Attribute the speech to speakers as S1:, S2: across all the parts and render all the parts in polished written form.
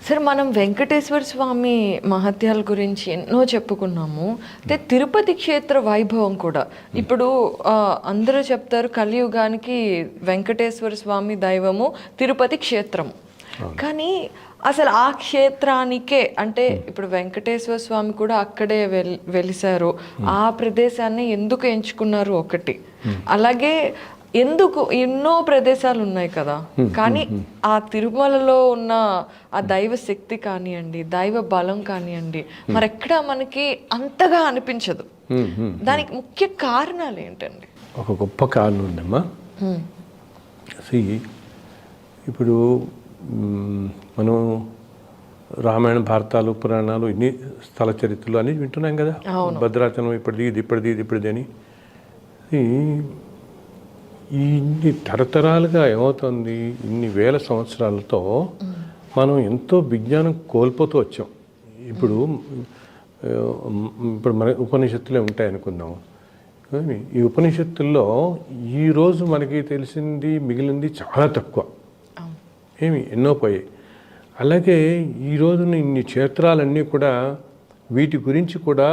S1: సరే, మనం వెంకటేశ్వర స్వామి మహత్యాల గురించి ఎన్నో చెప్పుకున్నాము. అయితే తిరుపతి క్షేత్ర వైభవం కూడా ఇప్పుడు అందరూ చెప్తారు, కలియుగానికి వెంకటేశ్వర స్వామి దైవము, తిరుపతి క్షేత్రము. కానీ అసలు ఆ క్షేత్రానికే అంటే ఇప్పుడు వెంకటేశ్వర స్వామి కూడా అక్కడే వెలిసారు. ఆ ప్రదేశాన్ని ఎందుకు ఎంచుకున్నారు ఒకటి, అలాగే ఎందుకు ఎన్నో ప్రదేశాలు ఉన్నాయి కదా, కానీ ఆ తిరుమలలో ఉన్న ఆ దైవ శక్తి కానివ్వండి, దైవ బలం కానివ్వండి, మరెక్కడ మనకి అంతగా అనిపించదు. దానికి ముఖ్య కారణాలు ఏంటండి?
S2: ఒక గొప్ప కారణం ఉందమ్మా. ఇప్పుడు మనం రామాయణ, భారతాలు, పురాణాలు, ఇన్ని స్థల చరిత్రలు అని వింటున్నాం కదా. భద్రాచలం ఇప్పటిది అని. ఇన్ని తరతరాలుగా ఏమవుతుంది, ఇన్ని వేల సంవత్సరాలతో మనం ఎంతో విజ్ఞానం కోల్పోతూ వచ్చాం. ఇప్పుడు మన ఉపనిషత్తులే ఉంటాయి అనుకుందాం. ఈ ఉపనిషత్తుల్లో ఈరోజు మనకి తెలిసింది, మిగిలింది చాలా తక్కువ, ఎన్నో పోయాయి. అలాగే ఈరోజున ఇన్ని క్షేత్రాలన్నీ కూడా వీటి గురించి కూడా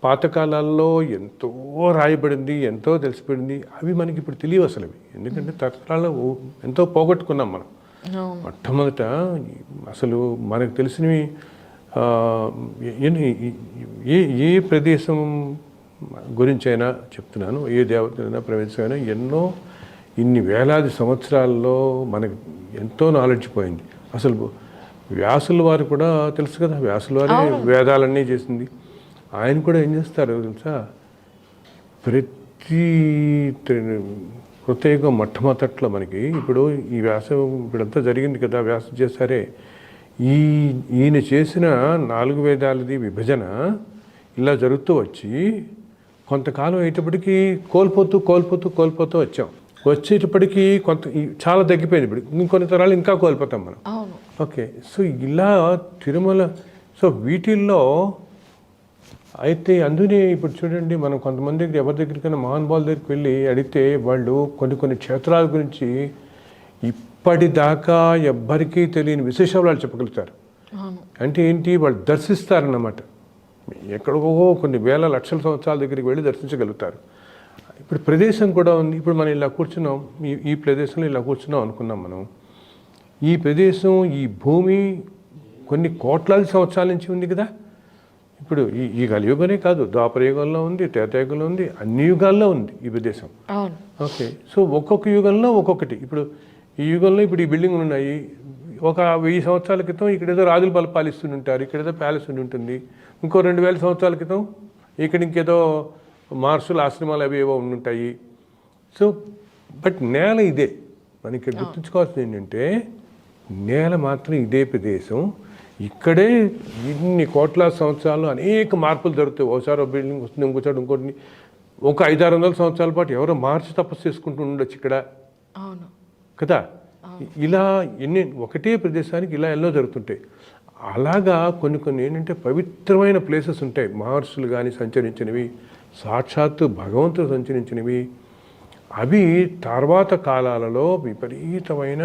S2: పాతకాలాల్లో ఎంతో రాయబడింది, ఎంతో తెలిసిపోయింది. అవి మనకి ఇప్పుడు తెలియవు అసలు. ఎందుకంటే తరతరాల్లో ఎంతో పోగొట్టుకున్నాం మనం. మొట్టమొదట అసలు మనకు తెలిసినవి ఏ ప్రదేశం గురించి అయినా చెప్తున్నాను, ఏ దేవతైనా ప్రవేశమైనా ఎన్నో ఇన్ని వేలాది సంవత్సరాల్లో మనకు ఎంతో నాలెడ్జ్ పోయింది. అసలు వ్యాసుల వారు కూడా తెలుసు కదా, వ్యాసుల వారే వేదాలన్నీ చేసింది. ఆయన కూడా ఏం చేస్తారు తెలుసా, ప్రతి కృతయుగం మొట్టమొదట్లో మనకి ఇప్పుడు ఈ వ్యాసం ఇప్పుడంతా జరిగింది కదా, వ్యాసం చేస్తారే, ఈయన చేసిన 4 వేదాలది విభజన ఇలా జరుగుతూ వచ్చి కొంతకాలం అయ్యేటప్పటికీ కోల్పోతూ వచ్చాం. వచ్చేటప్పటికీ చాలా తగ్గిపోయింది. ఇప్పుడు ఇంకొన్ని తరాలు ఇంకా కోల్పోతాం మనం. ఓకే, సో ఇలా తిరుమల, సో వీటిల్లో అయితే అందునే ఇప్పుడు చూడండి, మనం కొంతమంది దగ్గర ఎవరి దగ్గరికైనా మహానుభావుల దగ్గరికి వెళ్ళి అడిగితే వాళ్ళు కొన్ని క్షేత్రాల గురించి ఇప్పటిదాకా ఎవ్వరికీ తెలియని విశేషాలు వాళ్ళు చెప్పగలుగుతారు. అంటే ఏంటి, వాళ్ళు దర్శిస్తారన్నమాట. ఎక్కడికో కొన్ని వేల లక్షల సంవత్సరాల దగ్గరికి వెళ్ళి దర్శించగలుగుతారు. ఇప్పుడు ప్రదేశం కూడా ఉంది. ఇప్పుడు మనం ఇలా కూర్చున్నాం, ఈ ప్రదేశంలో ఇలా కూర్చున్నాం అనుకున్నాం మనం. ఈ ప్రదేశం, ఈ భూమి కొన్ని కోట్లాది సంవత్సరాల నుంచి ఉంది కదా. ఇప్పుడు ఈ కలియుగమే కాదు, ద్వాపర యుగంలో ఉంది, త్రేతాయుగంలో ఉంది, అన్ని యుగాల్లో ఉంది ఈ ప్రదేశం. ఓకే, సో ఒక్కొక్క యుగంలో ఒక్కొక్కటి. ఇప్పుడు ఈ యుగంలో ఇప్పుడు ఈ బిల్డింగ్లు ఉన్నాయి. ఒక 1000 సంవత్సరాల క్రితం ఇక్కడేదో రాజులు పాలిస్తూ ఉంటారు, ఇక్కడేదో ప్యాలెస్ ఉంటుంది. ఇంకో 2000 సంవత్సరాల క్రితం ఇక్కడ ఇంకేదో మార్షల్ ఆశ్రమాలు అవి ఏవో ఉండుంటాయి. సో బట్ నేల ఇదే. మనకి ఇక్కడ గుర్తుంచుకోవాల్సింది ఏంటంటే, నేల మాత్రం ఇదే ప్రదేశం. ఇక్కడే ఇన్ని కోట్లాది సంవత్సరాలు అనేక మార్పులు జరుగుతాయి. ఒకసారి ఒక బిల్డింగ్ వస్తుంది, ఇంకోసారి ఇంకోటి. ఒక 500-600 సంవత్సరాల పాటు ఎవరో మార్చి తపస్సు చేసుకుంటూ ఉండొచ్చు ఇక్కడ కదా. ఇలా ఒకటే ప్రదేశానికి ఇలా ఎన్నో జరుగుతుంటాయి. అలాగా కొన్ని ఏంటంటే పవిత్రమైన ప్లేసెస్ ఉంటాయి. మహర్షులు కానీ సంచరించినవి, సాక్షాత్తు భగవంతుడు సంచరించినవి. అవి తర్వాత కాలాలలో విపరీతమైన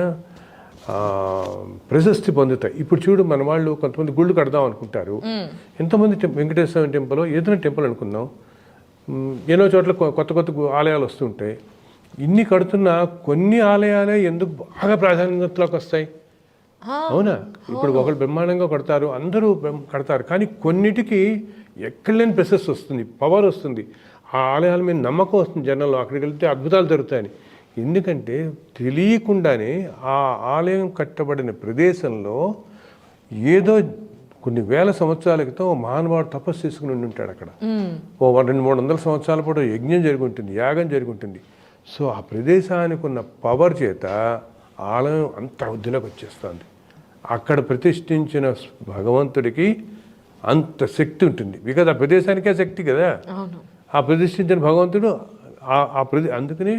S2: ప్రశస్తి పొందుతాయి. ఇప్పుడు చూడు, మన వాళ్ళు కొంతమంది గుళ్ళు కడదాం అనుకుంటారు. ఎంతమంది వెంకటేశ్వర టెంపుల్, ఏదైనా టెంపుల్ అనుకుందాం, ఎన్నో చోట్ల కొత్త ఆలయాలు వస్తుంటాయి. ఇన్ని కడుతున్నా కొన్ని ఆలయాలే ఎందుకు బాగా ప్రాధాన్యతలోకి వస్తాయి? అవునా? ఇప్పుడు ఒకళ్ళు బ్రహ్మాండంగా కడతారు, అందరూ కడతారు, కానీ కొన్నిటికి ఎక్కడలేని ప్రశస్తి వస్తుంది, పవర్ వస్తుంది, ఆ ఆలయాల మీద నమ్మకం వస్తుంది జనంలో. అక్కడికి వెళ్తే అద్భుతాలు జరుగుతాయని. ఎందుకంటే తెలియకుండానే ఆ ఆలయం కట్టబడిన ప్రదేశంలో ఏదో కొన్ని వేల సంవత్సరాల క్రితం మహానుభావుడు తపస్సు చేసుకుని ఉంటాడు. అక్కడ ఓ 200-300 సంవత్సరాల పాటు యజ్ఞం జరిగి ఉంటుంది, యాగం జరిగి ఉంటుంది. సో ఆ ప్రదేశానికి ఉన్న పవర్ చేత ఆలయం అంత వృద్ధిలోకి వచ్చేస్తుంది. అక్కడ ప్రతిష్ఠించిన భగవంతుడికి అంత శక్తి ఉంటుంది. బికాజ్ ఆ ప్రదేశానికే శక్తి కదా. ఆ ప్రతిష్ఠించిన భగవంతుడు అందుకని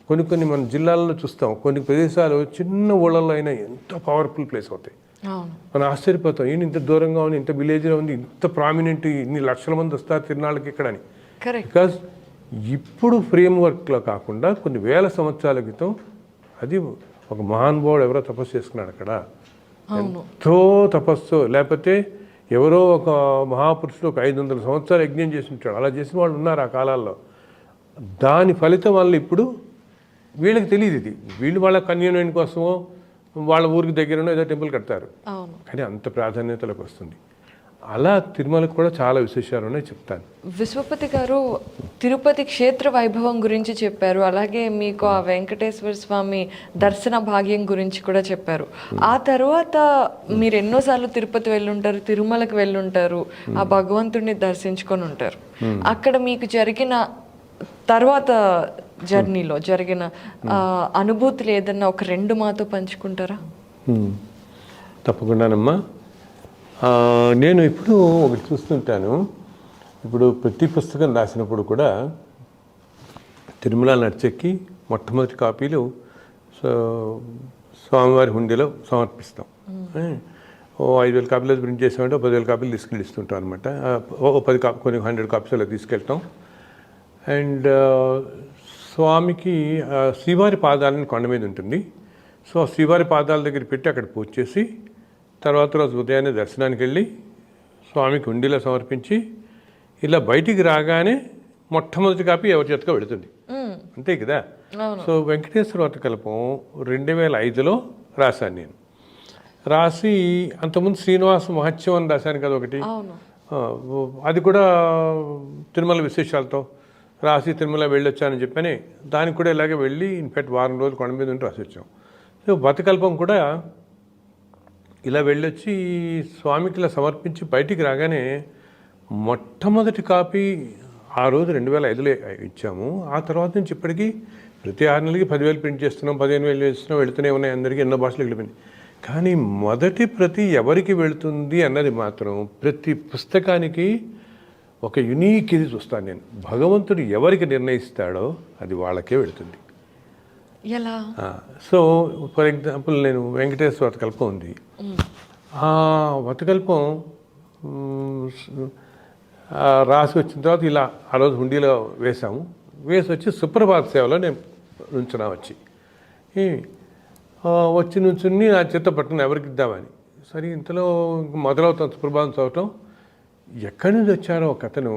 S2: కొన్ని మన జిల్లాల్లో చూస్తాం, కొన్ని ప్రదేశాలు చిన్న ఊళ్ళల్లో అయినా ఎంతో పవర్ఫుల్ ప్లేస్ అవుతాయి. మనం ఆశ్చర్యపోతాం, ఏంటి ఇంత దూరంగా ఉంది, ఇంత విలేజ్లో ఉంది, ఇంత ప్రామినెంట్, ఇన్ని లక్షల మంది వస్తారు తిరునాళ్ళకి ఇక్కడ అని. బికాజ్ ఇప్పుడు ఫ్రేమ్ వర్క్లో కాకుండా కొన్ని వేల సంవత్సరాల క్రితం అది ఒక మహానుభావుడు ఎవరో తపస్సు చేసుకున్నాడు అక్కడ, ఎంతో తపస్సు. లేకపోతే ఎవరో ఒక మహాపురుషుడు ఒక 500 సంవత్సరాలు యజ్ఞం చేసి ఉంటాడు. అలా చేసిన వాళ్ళు ఉన్నారు ఆ కాలాల్లో. దాని ఫలితం వల్ల ఇప్పుడు వీళ్ళకి తెలియదు ఇది. వీళ్ళు వాళ్ళ కన్వీనియంట్ కోసమో వాళ్ళ ఊరికి దగ్గరనో ఏదో టెంపుల్ కడతారు, కానీ అంత ప్రాధాన్యతలకు వస్తుంది. అలా తిరుమలకు కూడా చాలా విశేషాలు ఉన్నాయి, చెప్తాను.
S1: విశ్వపతి గారు తిరుపతి క్షేత్ర వైభవం గురించి చెప్పారు, అలాగే మీకు ఆ వెంకటేశ్వర స్వామి దర్శన భాగ్యం గురించి కూడా చెప్పారు. ఆ తర్వాత మీరు ఎన్నోసార్లు తిరుపతి వెళ్ళుంటారు, తిరుమలకు వెళ్ళుంటారు, ఆ భగవంతుడిని దర్శించుకొని ఉంటారు. అక్కడ మీకు జరిగిన తర్వాత జర్నీలో జరిగిన అనుభూతులు ఏదన్నా ఒక 2 మాతో పంచుకుంటారా?
S2: తప్పకుండానమ్మా. నేను ఇప్పుడు ఒకటి చూస్తుంటాను. ఇప్పుడు ప్రతి పుస్తకం రాసినప్పుడు కూడా తిరుమల నడిచెక్కి మొట్టమొదటి కాపీలు స్వామివారి హుండీలో సమర్పిస్తాం. 5,000 కాపీలు ప్రింట్ చేసామంటే 10,000 కాపీలు తీసుకెళ్ళి ఇస్తుంటాం అనమాట. 10 కొన్ని 100 కాపీస్ అలా తీసుకెళ్తాం. అండ్ స్వామికి శ్రీవారి పాదాలని కొండ మీద ఉంటుంది. సో శ్రీవారి పాదాల దగ్గర పెట్టి అక్కడ పూజ చేసి తర్వాత రోజు ఉదయాన్నే దర్శనానికి వెళ్ళి స్వామికి హుండీలో సమర్పించి ఇలా బయటికి రాగానే మొట్టమొదటి కాపీ ఎవరి చేతిగా వెళుతుంది, అంతే కదా. సో వెంకటేశ్వర వర్తకల్పం 2005లో రాశాను నేను. రాసి అంతకుముందు శ్రీనివాస మహత్యం అని రాశాను కదా ఒకటి, అది కూడా తిరుమల విశేషాలతో రాసి తిరుమల వెళ్ళొచ్చానని చెప్పని దానికి కూడా ఇలాగే వెళ్ళి ఇన్ఫాక్ట్ వారం రోజులు కొండ మీద ఉండి రాసి వచ్చాం. సో వర్తకల్పం కూడా ఇలా వెళ్ళొచ్చి స్వామికి ఇలా సమర్పించి బయటికి రాగానే మొట్టమొదటి కాపీ ఆ రోజు 2005లో ఇచ్చాము. ఆ తర్వాత నుంచి ఇప్పటికీ ప్రతి 6 నెలలకి 10,000 ప్రింట్ చేస్తున్నాం, 15,000 చేస్తున్నాం, వెళుతూనే ఉన్నాయి. అందరికీ ఎన్నో భాషలు వెళ్ళిపోయింది. కానీ మొదటి ప్రతి ఎవరికి వెళుతుంది అన్నది మాత్రం ప్రతి పుస్తకానికి ఒక యునీక్ ఇది చూస్తాను నేను. భగవంతుడు ఎవరికి నిర్ణయిస్తాడో అది వాళ్ళకే వెళుతుంది.
S1: ఎలా?
S2: సో ఫర్ ఎగ్జాంపుల్ నేను వెంకటేశ్వర వర్తకల్పం ఉంది. ఆ వర్తకల్పం రాసి వచ్చిన తర్వాత ఇలా ఆ రోజు హుండీలో వేసాము. వేసి వచ్చి సుప్రభాత సేవలో నేను నుంచున్నా వచ్చి నుంచుని నా చేత పట్టుకుని ఎవరికి ఇద్దామని. సరే ఇంతలో మొదలవుతాం సుప్రభాతం చదవటం. ఎక్కడి నుంచి వచ్చారో ఒక అతను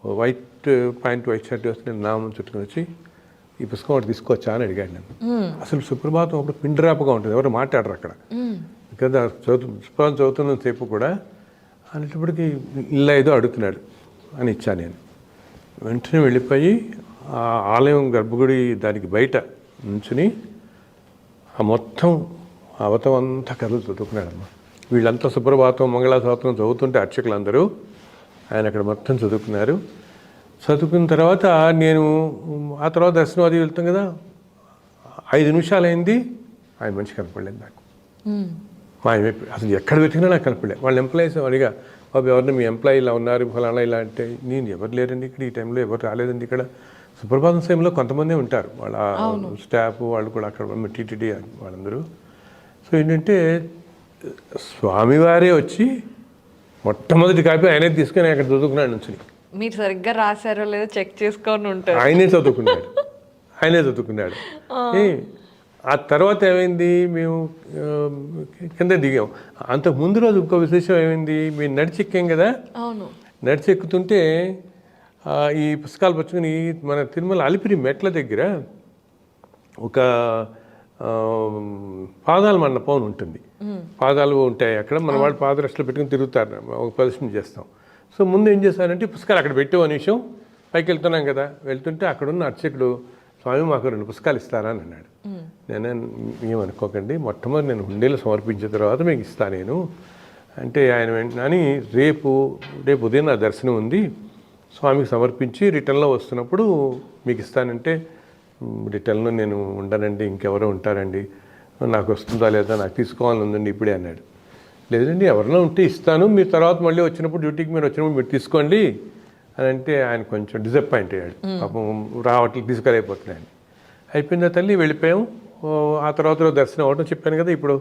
S2: వైట్ ప్యాంట్ వైట్ షర్ట్ వేసుకుని నామం చుట్టుకుని వచ్చి ఈ పుస్తకం ఒకటి తీసుకొచ్చా అని అడిగాడు నన్ను. అసలు సుప్రభాతం ఒకటి పిండ్రాపుగా ఉంటుంది, ఎవరు మాట్లాడరు అక్కడ కదా. సుప్రభాతం చదువుతున్న సేపు కూడా అనేటప్పటికి ఇలా ఏదో అడుగుతున్నాడు అని ఇచ్చా నేను. వెంటనే వెళ్ళిపోయి ఆ ఆలయం గర్భగుడి దానికి బయట నుంచుని ఆ మొత్తం అవతం అంతా కథలు చదువుకున్నాడమ్మా. వీళ్ళంతా సుప్రభాతం మంగళాశాస్త్రం చదువుతుంటే అర్చకులందరూ ఆయన అక్కడ మొత్తం చదువుకున్నారు. చదువుకున్న తర్వాత నేను ఆ తర్వాత దర్శనం అది వెళ్తాం కదా, 5 నిమిషాలు అయింది, ఆయన మనిషి కనపడలేదు నాకు. అసలు ఎక్కడ వెతికినా నాకు కనపడలేదు. వాళ్ళ ఎంప్లాయీస్ అడిగా, బాబు ఎవరిని మీ ఎంప్లాయీ ఇలా ఉన్నారు ఫలానా ఇలా అంటే, నేను ఎవరు లేరండి ఇక్కడ, ఈ టైంలో ఎవరు రాలేదండి ఇక్కడ. సుప్రభాతం సమయంలో కొంతమందే ఉంటారు, వాళ్ళ స్టాఫ్ వాళ్ళు కూడా అక్కడ టీటీడీ వాళ్ళందరూ. సో ఏంటంటే స్వామివారే వచ్చి మొట్టమొదటి కాపీ ఆయనే తీసుకొని అక్కడ చదువుకున్నాడు నుంచి.
S1: మీరు సరిగ్గా రాశారో లేదో చెక్ చేసుకొని ఉంటారు.
S2: ఆయనే చదువుకున్నాడు. ఆ తర్వాత ఏమైంది, మేము కింద దిగాం. అంతకు ముందు రోజు ఇంకో విశేషం ఏమైంది, మేము నడిచెక్కాం కదా. నడిచెక్కుతుంటే ఈ పుస్తకాలు పచ్చుకుని మన తిరుమల అలిపిరి మెట్ల దగ్గర ఒక పాదాల మండపం ఉంటుంది. పాదాలు ఉంటాయి అక్కడ, మన వాళ్ళు పాదరక్షలు పెట్టుకుని తిరుగుతారు, ఒక ప్రదర్శన చేస్తాం. సో ముందు ఏం చేశానంటే పుస్తకాలు అక్కడ పెట్టావు అనే విషయం, పైకి వెళ్తున్నాం కదా, వెళ్తుంటే అక్కడున్న అర్చకుడు, స్వామి మాకు 2 పుస్తకాలు ఇస్తారా అని అన్నాడు. నేను ఏమనుకోకండి, మొట్టమొదటి నేను హుండీలో సమర్పించిన తర్వాత మీకు ఇస్తాను నేను అంటే, ఆయన వెంటనే రేపు ఉదయం నా దర్శనం ఉంది, స్వామికి సమర్పించి రిటర్న్లో వస్తున్నప్పుడు మీకు ఇస్తానంటే, రిటర్న్లో నేను ఉండనండి, ఇంకెవరో ఉంటారండి, నాకు వస్తుందా లేదా నాకు తీసుకోవాలని ఉందండి ఇప్పుడే అన్నాడు. లేదండి ఎవరైనా ఉంటే ఇస్తాను, మీరు తర్వాత మళ్ళీ వచ్చినప్పుడు డ్యూటీకి మీరు వచ్చినప్పుడు మీరు తీసుకోండి అని అంటే ఆయన కొంచెం డిసప్పాయింట్ అయ్యాడు. పాపం రావట్లేదు, తీసుకెళ్ళైపోతున్నాయని. అయిపోయిందా తల్లి, వెళ్ళిపోయాం. ఆ తర్వాత దర్శనం అవ్వడం చెప్పాను కదా, ఇప్పుడు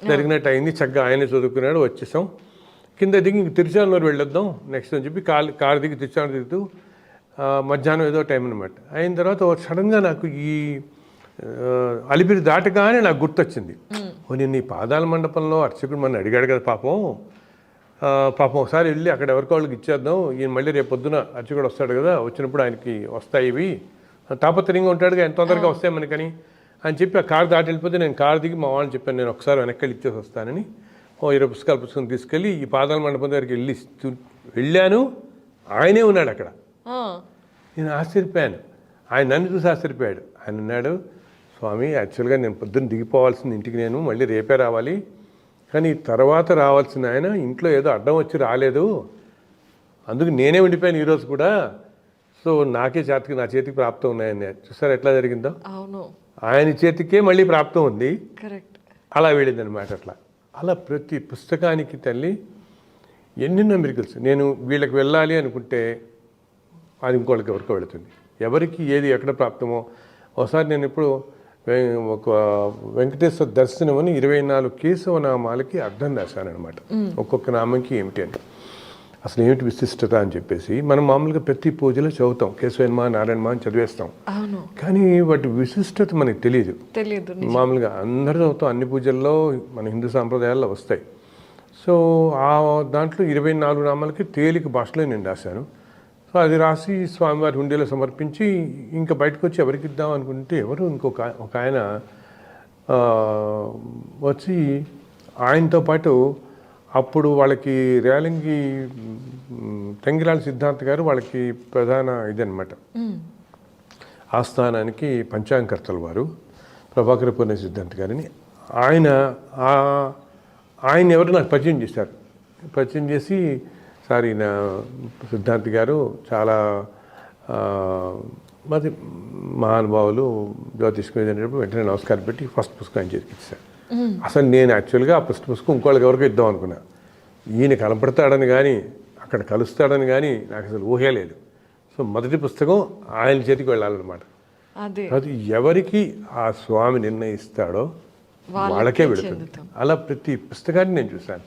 S2: జరిగినట్టు అయింది. చక్కగా ఆయనే చదువుకున్నాడు, వచ్చేసాం. కింద దిగి ఇంక తిరుచానూరు వెళ్ళొద్దాం నెక్స్ట్ అని చెప్పి కారు దిగి తిరుచానూరు తిరుగుతూ మధ్యాహ్నం ఏదో టైం అనమాట. అయిన తర్వాత సడన్గా నాకు ఈ అలిపిరి దాటగానే నాకు గుర్తొచ్చింది, నేను ఈ పాదాల మండపంలో అర్చకుడు మన అడిగాడు కదా పాపం, పాపం ఒకసారి వెళ్ళి అక్కడ ఎవరికి వాళ్ళకి ఇచ్చేద్దాం, ఈయన మళ్ళీ రేపు పొద్దున అర్చకుడు వస్తాడు కదా, వచ్చినప్పుడు ఆయనకి వస్తాయి ఇవి, తాపత్రయంగా ఉంటాడుగా, ఎంత తొందరగా వస్తాయి మనకని అని చెప్పి ఆ కారు దాటి వెళ్ళిపోతే నేను కారు దిగి మా వాళ్ళని చెప్పాను, నేను ఒకసారి వెనక్కి ఇచ్చేసి వస్తానని. 20 పుస్తకం తీసుకెళ్ళి ఈ పాదాల మండపం దగ్గరికి వెళ్ళాను. ఆయనే ఉన్నాడు అక్కడ. నేను ఆశ్చర్యపోయాను, ఆయన నన్ను చూసి ఆశ్చర్యపోయాడు. ఆయన అన్నాడు, స్వామి యాక్చువల్గా నేను పొద్దున్న దిగిపోవాల్సిన ఇంటికి నేను మళ్ళీ రేపే రావాలి, కానీ తర్వాత రావాల్సిన ఆయన ఇంట్లో ఏదో అడ్డం వచ్చి రాలేదు, అందుకు నేనే ఉండిపోయాను ఈరోజు కూడా, సో నాకే చేతికి నా చేతికి ప్రాప్తం ఉన్నాయని. చూసారు ఎట్లా జరిగిందో?
S1: అవును,
S2: ఆయన చేతికే మళ్ళీ ప్రాప్తం ఉంది.
S1: కరెక్ట్.
S2: అలా వెళ్ళింది అనమాట. అలా ప్రతి పుస్తకానికి తల్లి ఎన్నెన్నో మిరికల్స్. నేను వీళ్ళకి వెళ్ళాలి అనుకుంటే అది ఇంకోళ్ళకి ఎవరికో వెళుతుంది, ఎవరికి ఏది ఎక్కడ ప్రాప్తమో. ఒకసారి నేను ఇప్పుడు ఒక వెంకటేశ్వర దర్శనం అని 24 కేశవ నామాలకి అర్థం రాశానమాట, ఒక్కొక్క నామంకి ఏమిటి అని, అసలు ఏమిటి విశిష్టత అని చెప్పేసి. మనం మామూలుగా ప్రతి పూజలో చదువుతాం కేశవన్మా నారాయణమా అని చదివేస్తాం, కానీ వాటి విశిష్టత మనకి తెలియదు. మామూలుగా అందరూ చదువుతాం, అన్ని పూజల్లో మన హిందూ సాంప్రదాయాల్లో వస్తాయి. సో ఆ దాంట్లో 24 నామాలకి తేలిక భాషలో నేను రాశాను. సో అది రాసి స్వామివారి హుండీలో సమర్పించి ఇంకా బయటకు వచ్చి ఎవరికి ఇద్దాం అనుకుంటే ఎవరు ఒక ఆయన వచ్చి ఆయనతో పాటు అప్పుడు వాళ్ళకి రేలంగి తెంగిరాల సిద్ధాంత్ గారు వాళ్ళకి ప్రధాన ఇదనమాట, ఆస్థానానికి పంచాంగకర్తలు వారు, ప్రభాకర పూర్ణ సిద్ధాంత్ గారిని. ఆయన ఎవరు నాకు పరిచయం చేశారు. పరిచయం చేసి, సార్ ఈయన సిద్ధాంత్ గారు చాలా మాది మహానుభావులు జ్యోతిష్కం అనేటప్పుడు వెంటనే నమస్కారం పెట్టి ఫస్ట్ పుస్తకం ఆయన చేతికి ఇచ్చారు. అసలు నేను యాక్చువల్గా ఆ పుస్తకం ఇంకోళ్ళకి ఎవరికి ఇద్దాం అనుకున్నా, ఈయన కనపడతాడని కానీ అక్కడ కలుస్తాడని కానీ నాకు అసలు ఊహే లేదు. సో మొదటి పుస్తకం ఆయన చేతికి వెళ్ళాలన్నమాట. అది ఎవరికి ఆ స్వామి నిర్ణయిస్తాడో వాళ్ళకే వెళుతుంది. అలా ప్రతి పుస్తకాన్ని నేను చూశాను.